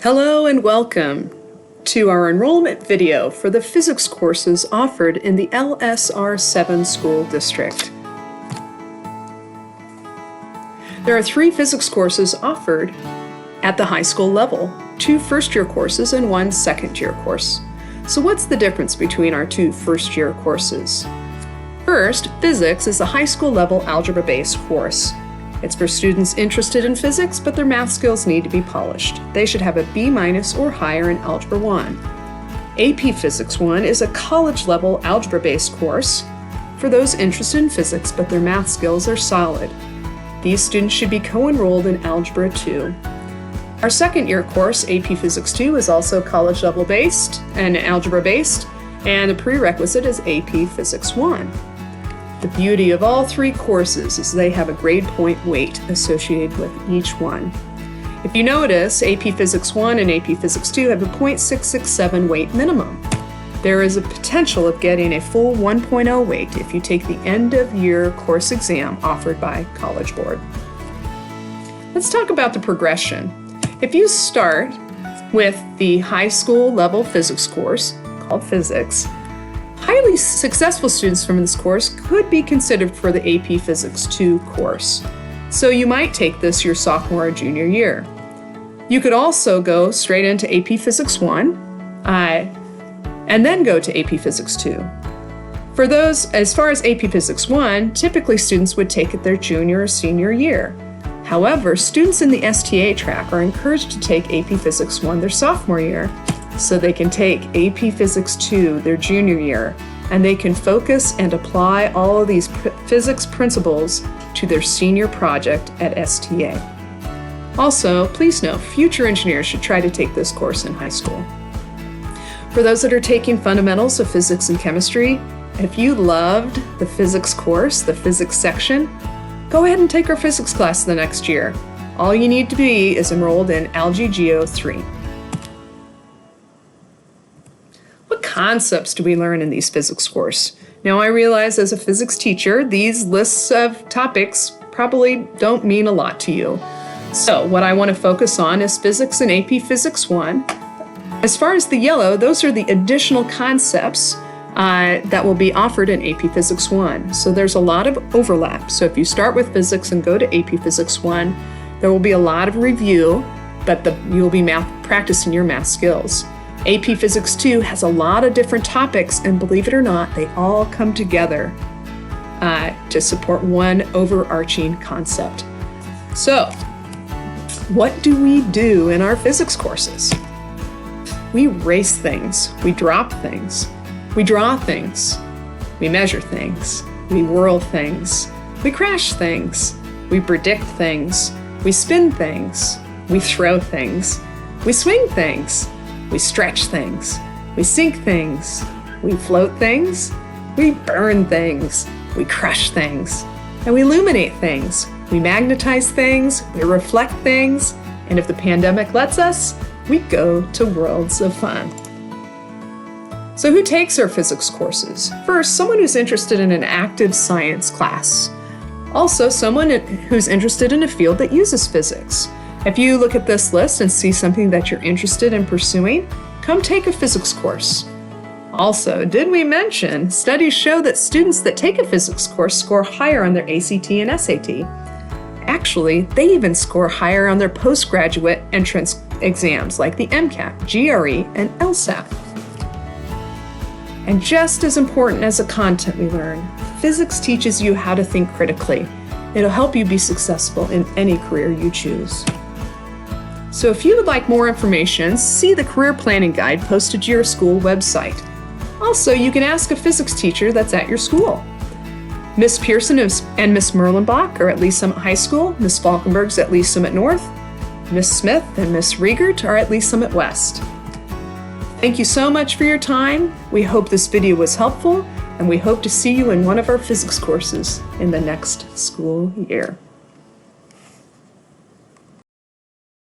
Hello and welcome to our enrollment video for the physics courses offered in the LSR 7 school district. There are 3 physics courses offered at the high school level, 2 first-year courses and 1 second-year course. So what's the difference between our 2 first-year courses? First, physics is a high school level algebra-based course. It's for students interested in physics, but their math skills need to be polished. They should have a B- or higher in Algebra 1. AP Physics 1 is a college-level algebra-based course for those interested in physics, but their math skills are solid. These students should be co-enrolled in Algebra 2. Our second-year course, AP Physics 2, is also college-level based and algebra-based, and the prerequisite is AP Physics 1. The beauty of all 3 courses is they have a grade point weight associated with each one. If you notice, AP Physics 1 and AP Physics 2 have a 0.667 weight minimum. There is a potential of getting a full 1.0 weight if you take the end-of-year course exam offered by College Board. Let's talk about the progression. If you start with the high school level physics course called Physics, highly successful students from this course could be considered for the AP Physics 2 course. So you might take this your sophomore or junior year. You could also go straight into AP Physics 1 and then go to AP Physics 2. For those, as far as AP Physics 1, typically students would take it their junior or senior year. However, students in the STA track are encouraged to take AP Physics 1 their sophomore year, so they can take AP Physics 2 their junior year, and they can focus and apply all of these physics principles to their senior project at STA. Also, please note, future engineers should try to take this course in high school. For those that are taking fundamentals of physics and chemistry, if you loved the physics course, the physics section, go ahead and take our physics class the next year. All you need to be is enrolled in Algae Geo 3. What concepts do we learn in these physics course? Now, I realize as a physics teacher, these lists of topics probably don't mean a lot to you. So what I want to focus on is physics and AP Physics 1. As far as the yellow, those are the additional concepts that will be offered in AP Physics 1. So there's a lot of overlap. So if you start with physics and go to AP Physics 1, there will be a lot of review, but you'll be practicing your math skills. AP Physics 2 has a lot of different topics, and believe it or not, they all come together to support one overarching concept. So, what do we do in our physics courses? We race things, we drop things, we draw things, we measure things, we whirl things, we crash things, we predict things, we spin things, we throw things, we swing things, we stretch things, we sink things, we float things, we burn things, we crush things, and we illuminate things. We magnetize things, we reflect things, and if the pandemic lets us, we go to worlds of fun. So who takes our physics courses? First, someone who's interested in an active science class. Also, someone who's interested in a field that uses physics. If you look at this list and see something that you're interested in pursuing, come take a physics course. Also, did we mention, studies show that students that take a physics course score higher on their ACT and SAT. Actually, they even score higher on their postgraduate entrance exams like the MCAT, GRE, and LSAT. And just as important as the content we learn, physics teaches you how to think critically. It'll help you be successful in any career you choose. So if you would like more information, see the career planning guide posted to your school website. Also, you can ask a physics teacher that's at your school. Miss Pearson and Miss Merlenbach are at Lee Summit High School. Miss Falkenberg's at Lee Summit North. Miss Smith and Miss Riegert are at Lee Summit West. Thank you so much for your time. We hope this video was helpful, and we hope to see you in one of our physics courses in the next school year.